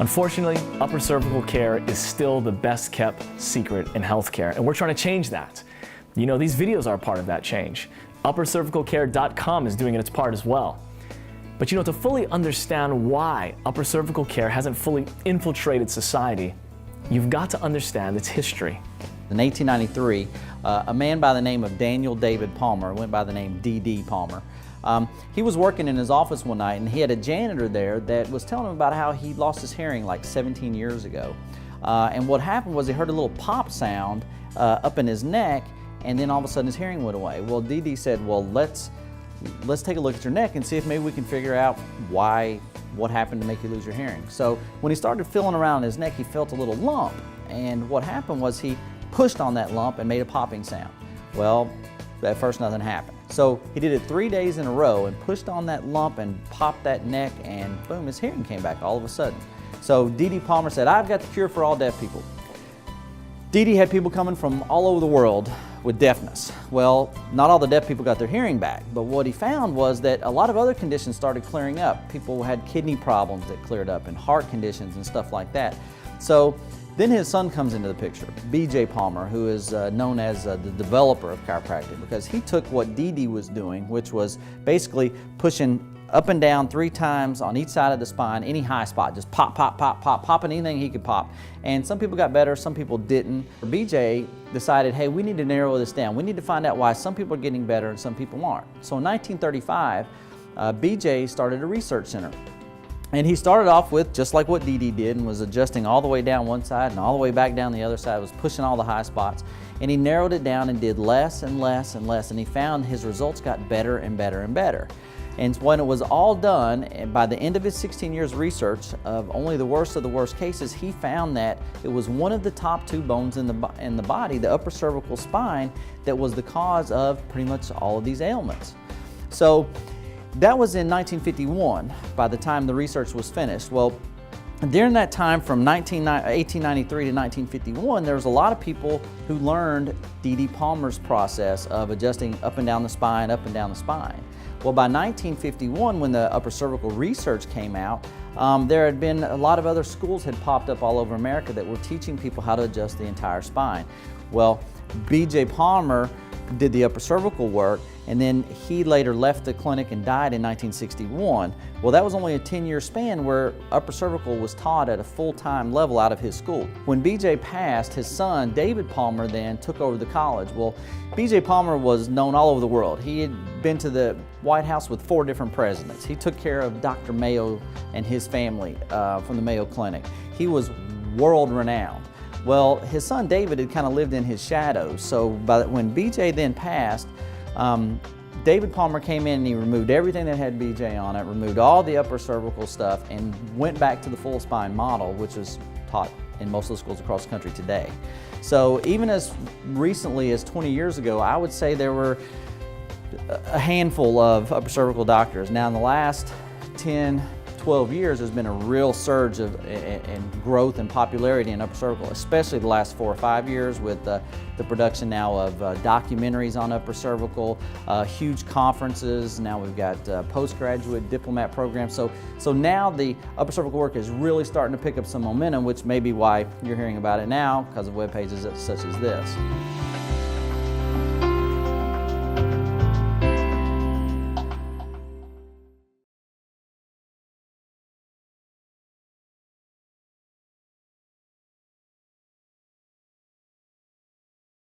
Unfortunately, upper cervical care is still the best kept secret in healthcare, and we're trying to change that. You know, these videos are part of that change. UpperCervicalCare.com is doing its part as well. But you know, to fully understand why upper cervical care hasn't fully infiltrated society, you've got to understand its history. In 1893, a man by the name of Daniel David Palmer, went by the name D.D. Palmer, he was working in his office one night and he had a janitor there that was telling him about how he lost his hearing like 17 years ago. And what happened was he heard a little pop sound up in his neck, and then all of a sudden his hearing went away. Well, D.D. said, well, let's take a look at your neck and see if maybe we can figure out what happened to make you lose your hearing. So when he started feeling around his neck, he felt a little lump. And what happened was he pushed on that lump and made a popping sound. Well, at first nothing happened. So he did it 3 days in a row and pushed on that lump and popped that neck, and boom, his hearing came back all of a sudden. So D.D. Palmer said, I've got the cure for all deaf people. D.D. had people coming from all over the world with deafness. Well, not all the deaf people got their hearing back, but what he found was that a lot of other conditions started clearing up. People had kidney problems that cleared up and heart conditions and stuff like that. So then his son comes into the picture, B.J. Palmer, who is known as the developer of chiropractic, because he took what D.D. was doing, which was basically pushing up and down 3 times on each side of the spine, any high spot, just pop, pop, pop, pop, popping anything he could pop. And some people got better, some people didn't. B.J. decided, hey, we need to narrow this down. We need to find out why some people are getting better and some people aren't. So in 1935, B.J. started a research center. And he started off with just like what D.D. did, and was adjusting all the way down one side and all the way back down the other side, was pushing all the high spots. And he narrowed it down and did less and less and less, and he found his results got better and better and better. And when it was all done, by the end of his 16 years of research of only the worst of the worst cases, he found that it was one of the top 2 bones in the body, the upper cervical spine, that was the cause of pretty much all of these ailments. So that was in 1951, by the time the research was finished. Well, during that time from 1893 to 1951, there was a lot of people who learned D.D. Palmer's process of adjusting up and down the spine, up and down the spine. Well, by 1951, when the upper cervical research came out, there had been a lot of other schools had popped up all over America that were teaching people how to adjust the entire spine. Well, B.J. Palmer did the upper cervical work, and then he later left the clinic and died in 1961. Well, that was only a 10-year span where upper cervical was taught at a full-time level out of his school. When B.J. passed, his son, David Palmer, then took over the college. Well, B.J. Palmer was known all over the world. He had been to the White House with 4 different presidents. He took care of Dr. Mayo and his family from the Mayo Clinic. He was world-renowned. Well, his son David had kind of lived in his shadows, so when B.J. then passed, David Palmer came in and he removed everything that had B.J. on it, removed all the upper cervical stuff, and went back to the full spine model, which is taught in most of the schools across the country today. So even as recently as 20 years ago, I would say there were a handful of upper cervical doctors. Now in the last 10, 12 years, there's been a real surge in growth and popularity in upper cervical, especially the last 4 or 5 years with the production now of documentaries on upper cervical, huge conferences. Now we've got postgraduate diplomat programs. So now the upper cervical work is really starting to pick up some momentum, which may be why you're hearing about it now because of web pages such as this.